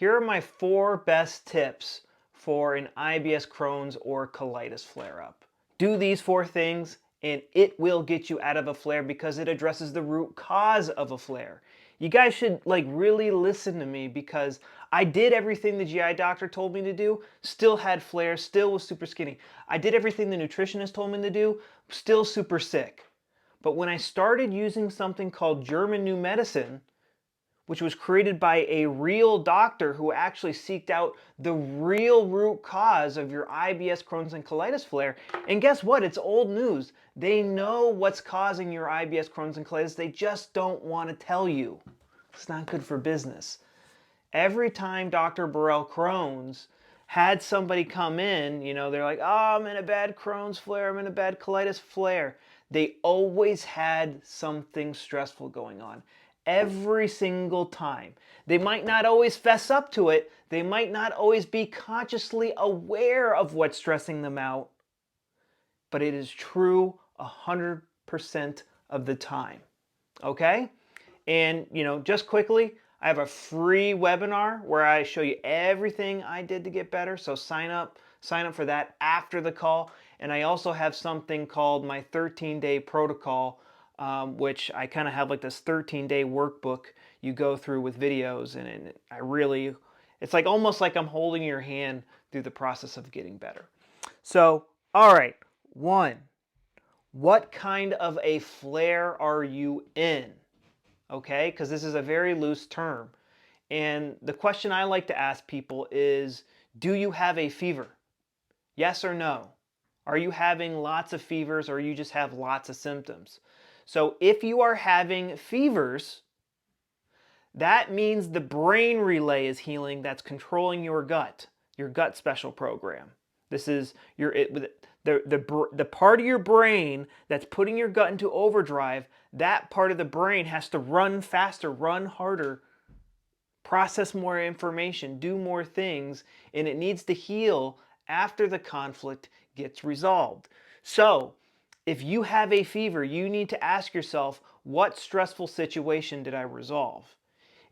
Here are my 4 best tips for an IBS, Crohn's, or colitis flare-up. Do these 4 things and it will get you out of a flare because it addresses the root cause of a flare. You guys should really listen to me because I did everything the GI doctor told me to do, still had flares, still was super skinny. I did everything the nutritionist told me to do, still super sick. But when I started using something called German New Medicine, which was created by a real doctor who actually seeked out the real root cause of your IBS, Crohn's, and colitis flare. And guess what? It's old news. They know what's causing your IBS, Crohn's, and colitis. They just don't want to tell you. It's not good for business. Every time Dr. Burrell Crohn's had somebody come in, they're like, oh, I'm in a bad Crohn's flare, I'm in a bad colitis flare. They always had something stressful going on. Every single time. They might not always fess up to it. They might not always be consciously aware of what's stressing them out. But it is true 100% of the time. Okay? And, just quickly, I have a free webinar where I show you everything I did to get better. So sign up for that after the call. And I also have something called my 13-day protocol, which I kind of have like this 13-day workbook you go through with videos. And it's like almost like I'm holding your hand through the process of getting better. So, all right, 1, what kind of a flare are you in? Okay, because this is a very loose term. And the question I like to ask people is, do you have a fever? Yes or no? Are you having lots of fevers or you just have lots of symptoms? So if you are having fevers, that means the brain relay is healing that's controlling your gut special program. This is the part of your brain that's putting your gut into overdrive. That part of the brain has to run faster, run harder, process more information, do more things, and it needs to heal after the conflict gets resolved. So, if you have a fever, you need to ask yourself, what stressful situation did I resolve?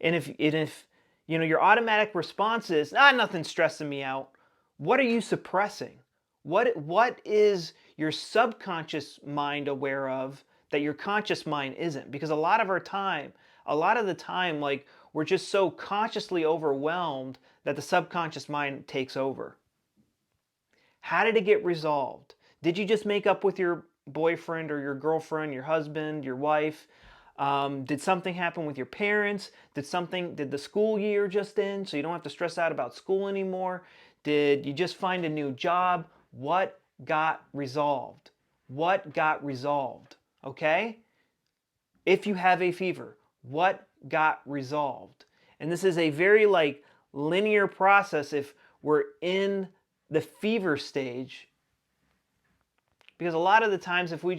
And if your automatic response is, nothing's stressing me out, what are you suppressing? What is your subconscious mind aware of that your conscious mind isn't? Because a lot of the time, we're just so consciously overwhelmed that the subconscious mind takes over. How did it get resolved? Did you just make up with your boyfriend or your girlfriend, your husband, your wife? Did something happen with your parents? Did the school year just end so you don't have to stress out about school anymore? Did you just find a new job? What got resolved? What got resolved? Okay? If you have a fever, what got resolved? And this is a very linear process if we're in the fever stage, because a lot of the times if we're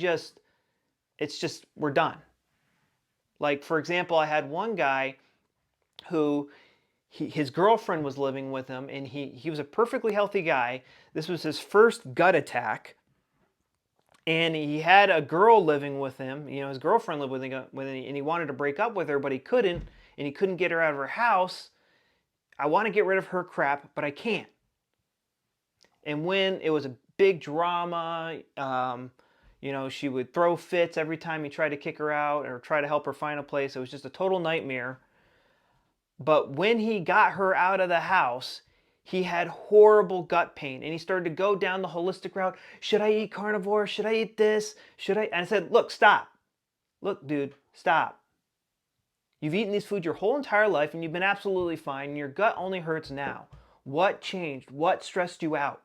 done. Like, for example, I had one guy who his girlfriend was living with him, and he was a perfectly healthy guy. This was his first gut attack, and he had a girl living with him. His girlfriend lived with him, and he wanted to break up with her, but he couldn't, and he couldn't get her out of her house. I want to get rid of her crap, but I can't. And when it was a big drama, she would throw fits every time he tried to kick her out or try to help her find a place. It was just a total nightmare. But when he got her out of the house, he had horrible gut pain, and he started to go down the holistic route. Should I eat carnivore? Should I eat this? And I said, look, stop. Look, dude, stop. You've eaten these foods your whole entire life, and you've been absolutely fine, and your gut only hurts now. What changed? What stressed you out?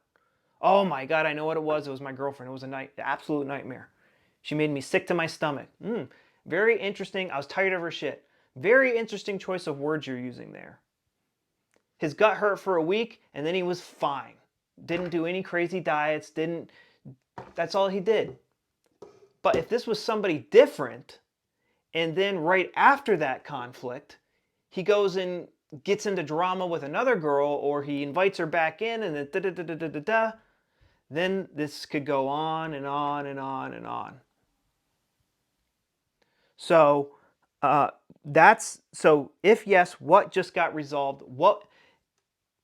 Oh my God, I know what it was. It was my girlfriend. It was an absolute nightmare. She made me sick to my stomach. Very interesting. I was tired of her shit. Very interesting choice of words you're using there. His gut hurt for a week, and then he was fine. Didn't do any crazy diets. That's all he did. But if this was somebody different, and then right after that conflict, he goes and gets into drama with another girl, or he invites her back in, and then this could go on and on and on and on. So if yes, what just got resolved?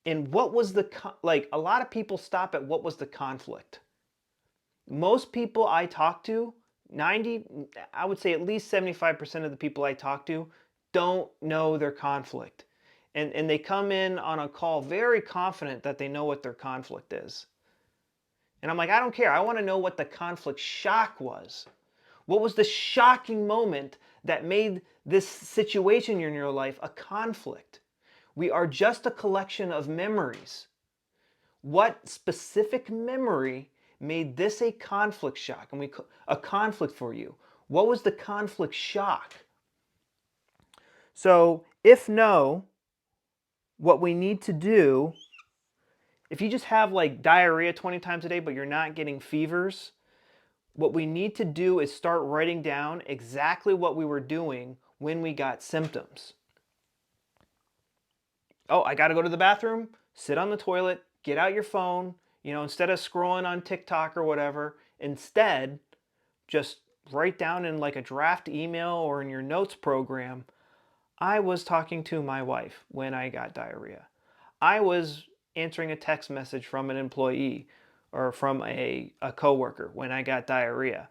And what was the, like, a lot of people stop at what was the conflict. Most people I talk to, 90, I would say at least 75% of the people I talk to don't know their conflict. And they come in on a call very confident that they know what their conflict is. And I'm like, I don't care. I want to know what the conflict shock was. What was the shocking moment that made this situation in your life a conflict? We are just a collection of memories. What specific memory made this a conflict shock? And a conflict for you. What was the conflict shock? So, if no, what we need to do, if you just have like diarrhea 20 times a day, but you're not getting fevers, what we need to do is start writing down exactly what we were doing when we got symptoms. Oh, I got to go to the bathroom, sit on the toilet, get out your phone, instead of scrolling on TikTok or whatever, instead, just write down in like a draft email or in your notes program, I was talking to my wife when I got diarrhea. I was answering a text message from an employee or from a coworker when I got diarrhea.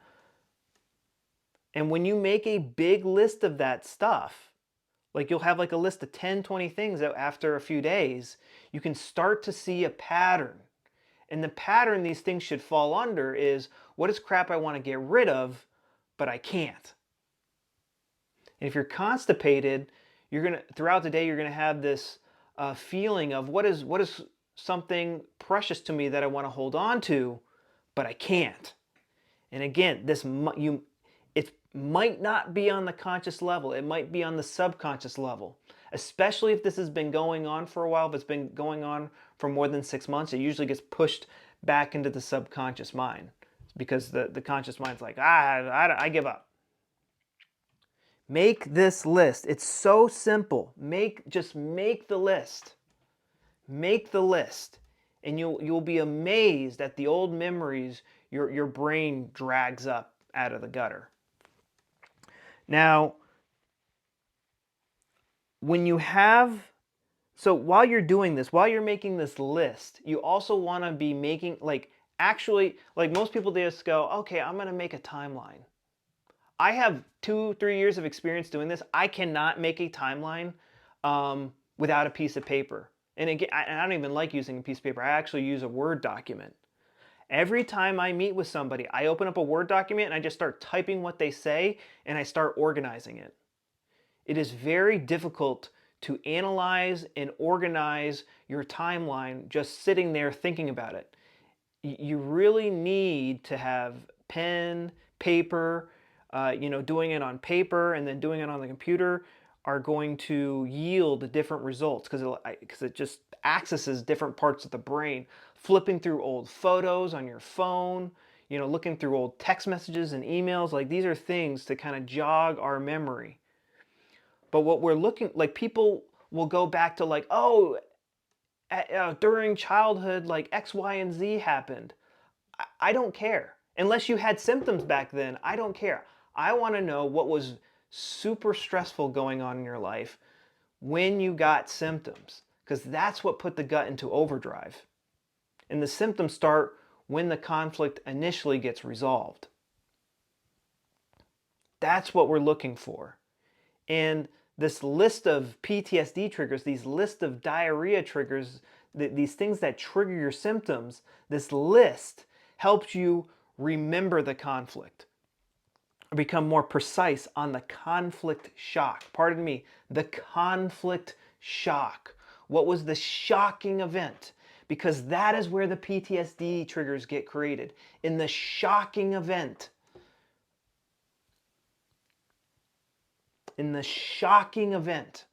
And when you make a big list of that stuff, like you'll have like a list of 10, 20 things that after a few days, you can start to see a pattern. And the pattern these things should fall under is, what is crap I want to get rid of, but I can't. And if you're constipated, throughout the day, you're gonna have this feeling of what is something precious to me that I want to hold on to, but I can't. And again, it might not be on the conscious level. It might be on the subconscious level. Especially if this has been going on for a while, if it's been going on for more than 6 months, it usually gets pushed back into the subconscious mind. It's because the conscious mind's like, I give up. Make this list. It's so simple. Just make the list. Make the list. And you'll be amazed at the old memories your brain drags up out of the gutter. Now, so while you're doing this, while you're making this list, you also want to be making, like most people, they just go, okay, I'm going to make a timeline. I have 2-3 years of experience doing this. I cannot make a timeline without a piece of paper. And again, I don't even like using a piece of paper. I actually use a Word document. Every time I meet with somebody, I open up a Word document and I just start typing what they say and I start organizing it. It is very difficult to analyze and organize your timeline just sitting there thinking about it. You really need to have pen, paper, doing it on paper and then doing it on the computer are going to yield different results because it just accesses different parts of the brain. Flipping through old photos on your phone, looking through old text messages and emails, like these are things to kind of jog our memory. But what we're looking, like people will go back to like, during childhood, like X, Y, and Z happened. I don't care. Unless you had symptoms back then, I don't care. I want to know what was super stressful going on in your life when you got symptoms, because that's what put the gut into overdrive. And the symptoms start when the conflict initially gets resolved. That's what we're looking for. And this list of PTSD triggers, these list of diarrhea triggers, these things that trigger your symptoms, this list helps you remember the conflict, become more precise on the conflict shock. Pardon me, the conflict shock. What was the shocking event? Because that is where the PTSD triggers get created, in the shocking event. In the shocking event.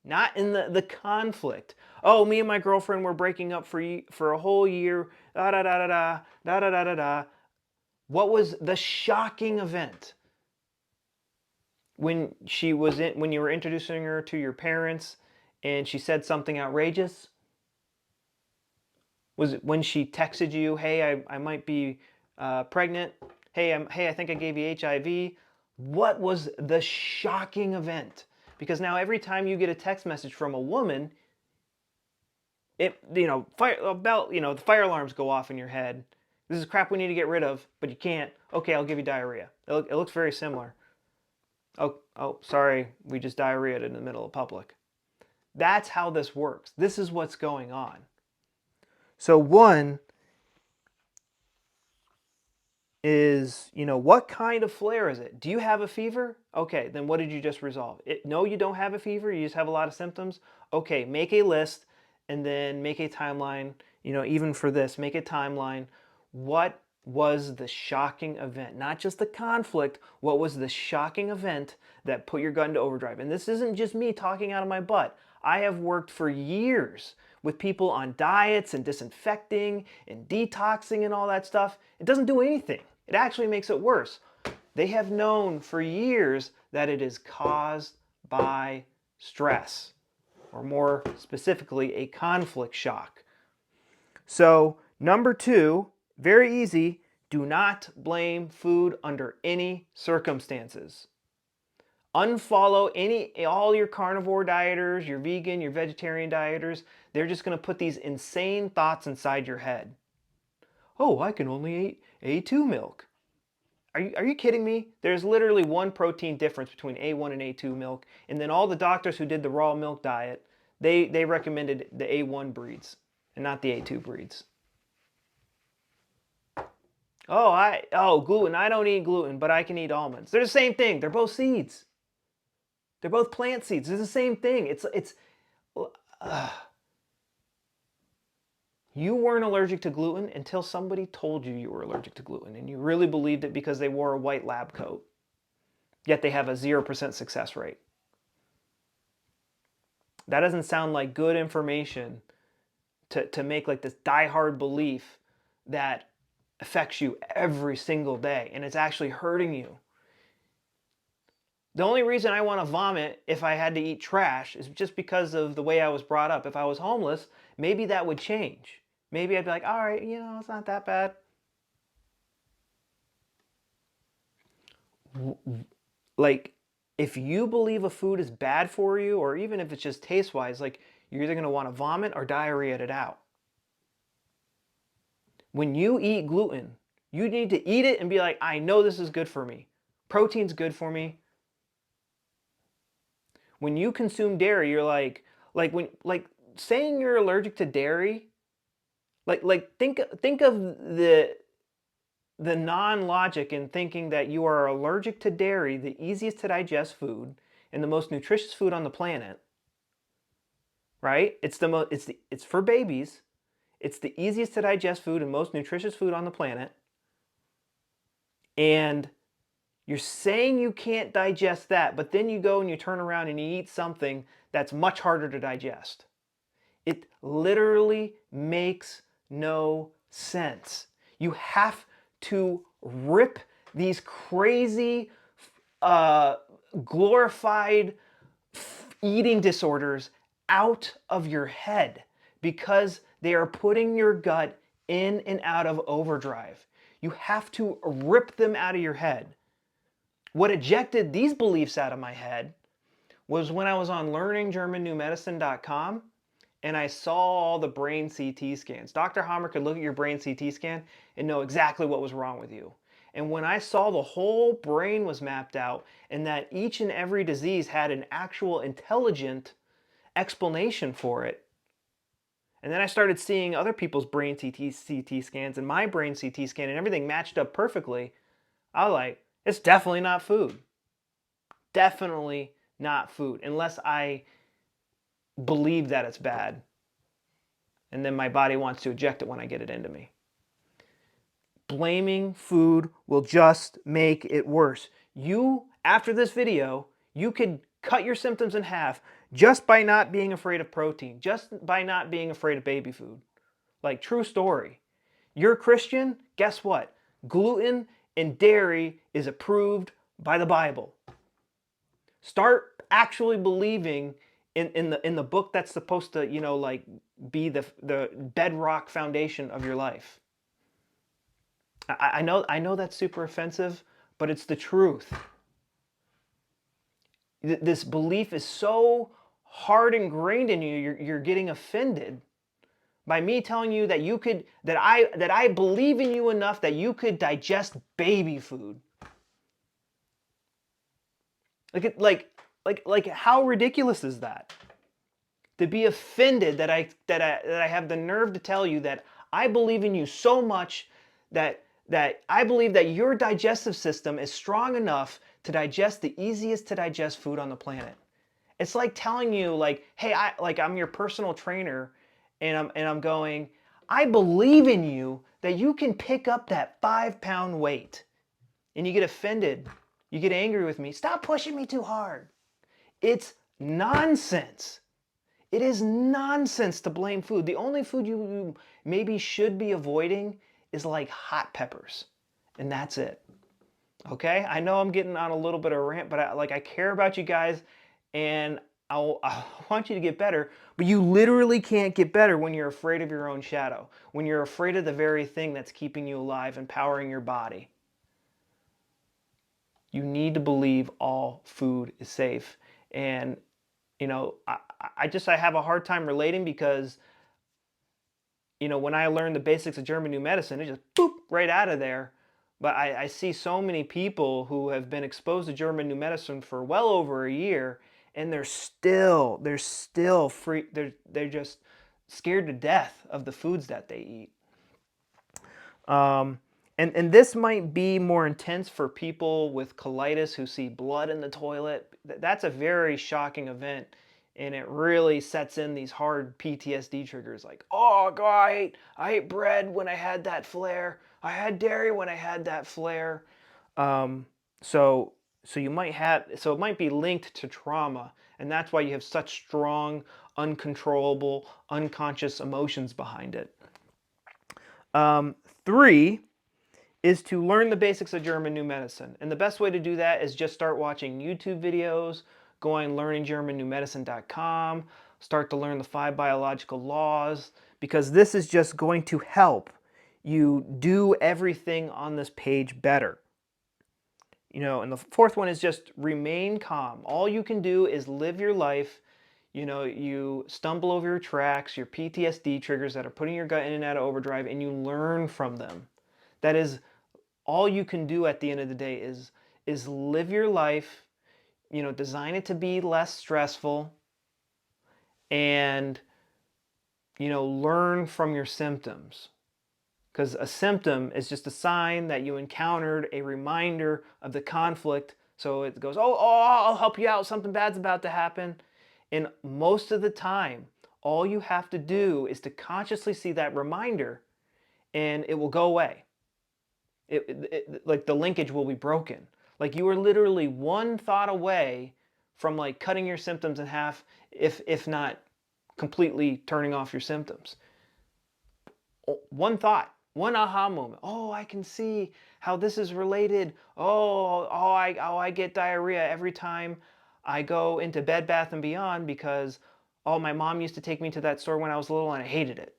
Not in the conflict. Oh, me and my girlfriend were breaking up for a whole year. Da da da da da da da da da da. What was the shocking event? When you were introducing her to your parents, and she said something outrageous? Was it when she texted you, "Hey, I might be pregnant. Hey, I think I gave you HIV." What was the shocking event? Because now every time you get a text message from a woman, the fire alarms go off in your head. This is crap we need to get rid of, but you can't. Okay, I'll give you diarrhea. It looks very similar. Oh, sorry, we just diarrheaed in the middle of public. That's how this works. This is what's going on. So one is, what kind of flare is it? Do you have a fever? Okay, then what did you just resolve? No, you don't have a fever, you just have a lot of symptoms? Okay, make a list and then make a timeline, even for this, make a timeline. What was the shocking event? Not just the conflict, what was the shocking event that put your gut into overdrive? And this isn't just me talking out of my butt. I have worked for years with people on diets and disinfecting and detoxing and all that stuff. It doesn't do anything. It actually makes it worse. They have known for years that it is caused by stress, or more specifically, a conflict shock. So, number 2, very easy, do not blame food under any circumstances. Unfollow all your carnivore dieters, your vegan, your vegetarian dieters. They're just going to put these insane thoughts inside your head. Oh, I can only eat A2 milk. Are you kidding me? There's literally one protein difference between A1 and A2 milk, and then all the doctors who did the raw milk diet, they recommended the A1 breeds and not the A2 breeds. Gluten. I don't eat gluten, but I can eat almonds. They're the same thing. They're both seeds. They're both plant seeds. They're the same thing. You weren't allergic to gluten until somebody told you you were allergic to gluten, and you really believed it because they wore a white lab coat. Yet they have a 0% success rate. That doesn't sound like good information to make like this diehard belief that affects you every single day, and it's actually hurting you. The only reason I want to vomit if I had to eat trash is just because of the way I was brought up. If I was homeless, maybe that would change. Maybe I'd be like, all right, it's not that bad. Like, if you believe a food is bad for you, or even if it's just taste-wise, like, you're either going to want to vomit or diarrhea it out. When you eat gluten, you need to eat it and be like, I know this is good for me. Protein's good for me. When you consume dairy, you're like saying you're allergic to dairy. Think of the non-logic in thinking that you are allergic to dairy, the easiest to digest food and the most nutritious food on the planet. Right? It's for babies. It's the easiest to digest food and most nutritious food on the planet. And you're saying you can't digest that, but then you go and you turn around and you eat something that's much harder to digest. It literally makes no sense. You have to rip these crazy, glorified eating disorders out of your head because they are putting your gut in and out of overdrive. You have to rip them out of your head. What ejected these beliefs out of my head was when I was on learninggermannewmedicine.com and I saw all the brain CT scans. Dr. Hammer could look at your brain CT scan and know exactly what was wrong with you. And when I saw the whole brain was mapped out and that each and every disease had an actual intelligent explanation for it, and then I started seeing other people's brain CT scans and my brain CT scan and everything matched up perfectly, I was like, it's definitely not food. Definitely not food, unless I believe that it's bad. And then my body wants to eject it when I get it into me. Blaming food will just make it worse. After this video, you could cut your symptoms in half just by not being afraid of protein, just by not being afraid of baby food. Like, true story. You're a Christian, guess what? Gluten and dairy is approved by the Bible. Start actually believing in the book that's supposed to, be the bedrock foundation of your life. I know that's super offensive, but it's the truth. This belief is so hard ingrained in you, you're getting offended by me telling you that I believe in you enough that you could digest baby food. Like how ridiculous is that? To be offended that I have the nerve to tell you that I believe in you so much that I believe that your digestive system is strong enough to digest the easiest to digest food on the planet. It's like telling you, like, hey, I'm your personal trainer, and I'm going, I believe in you that you can pick up that 5-pound weight. And you get offended. You get angry with me. Stop pushing me too hard. It's nonsense. It is nonsense to blame food. The only food you maybe should be avoiding is like hot peppers. And that's it. Okay? I know I'm getting on a little bit of a rant, but I care about you guys, and I want you to get better. But you literally can't get better when you're afraid of your own shadow, when you're afraid of the very thing that's keeping you alive and powering your body. You need to believe all food is safe. And, you know, I have a hard time relating because, you know, when I learned the basics of German New Medicine, it just boop right out of there. But I see so many people who have been exposed to German New Medicine for well over a year, and they're still free. They're just scared to death of the foods that they eat. And this might be more intense for people with colitis who see blood in the toilet. That's a very shocking event, and it really sets in these hard PTSD triggers like, oh God, I ate bread when I had that flare. I had dairy when I had that flare. So it might be linked to trauma, and that's why you have such strong, uncontrollable, unconscious emotions behind it. 3 is to learn the basics of German New Medicine. And the best way to do that is just start watching YouTube videos, going learninggermannewmedicine.com, start to learn the 5 biological laws, because this is just going to help you do everything on this page better. You know, and the 4th one is just remain calm. All you can do is live your life. You know, you stumble over your tracks, your PTSD triggers that are putting your gut in and out of overdrive, and you learn from them. That is all you can do at the end of the day is live your life, you know, design it to be less stressful, and, you know, learn from your symptoms. Because a symptom is just a sign that you encountered a reminder of the conflict. So it goes, oh, I'll help you out. Something bad's about to happen. And most of the time, all you have to do is to consciously see that reminder, and it will go away. Like the linkage will be broken. Like you are literally one thought away from like cutting your symptoms in half, if not completely turning off your symptoms. One thought, one aha moment. Oh, I can see how this is related. I get diarrhea every time I go into Bed Bath & Beyond because, oh, my mom used to take me to that store when I was little and I hated it.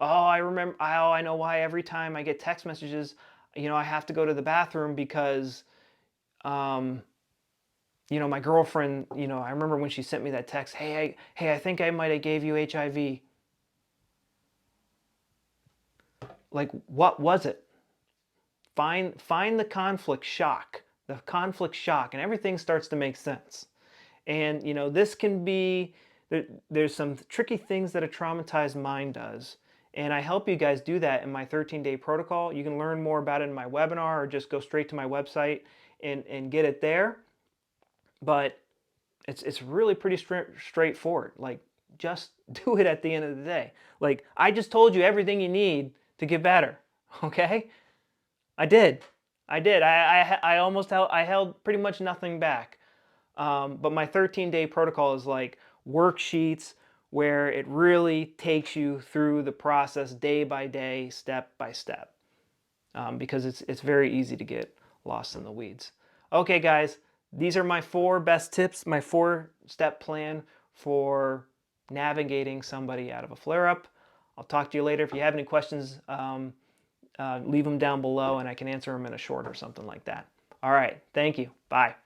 Oh, I remember, I know why every time I get text messages, you know, I have to go to the bathroom because, you know, my girlfriend, you know, I remember when she sent me that text, hey, I think I might have gave you HIV. Like, what was it? Find the conflict shock, and everything starts to make sense. And, you know, this can be, there's some tricky things that a traumatized mind does. And I help you guys do that in my 13-day protocol. You can learn more about it in my webinar or just go straight to my website and get it there. But it's really pretty straightforward. Like, just do it at the end of the day. Like, I just told you everything you need to get better, okay? I did. I almost held pretty much nothing back. But my 13-day protocol is like worksheets where it really takes you through the process day by day, step by step, because it's very easy to get lost in the weeds. Okay, guys, these are my 4 best tips, my 4-step plan for navigating somebody out of a flare-up. I'll talk to you later. If you have any questions, leave them down below and I can answer them in a short or something like that. All right, thank you. Bye.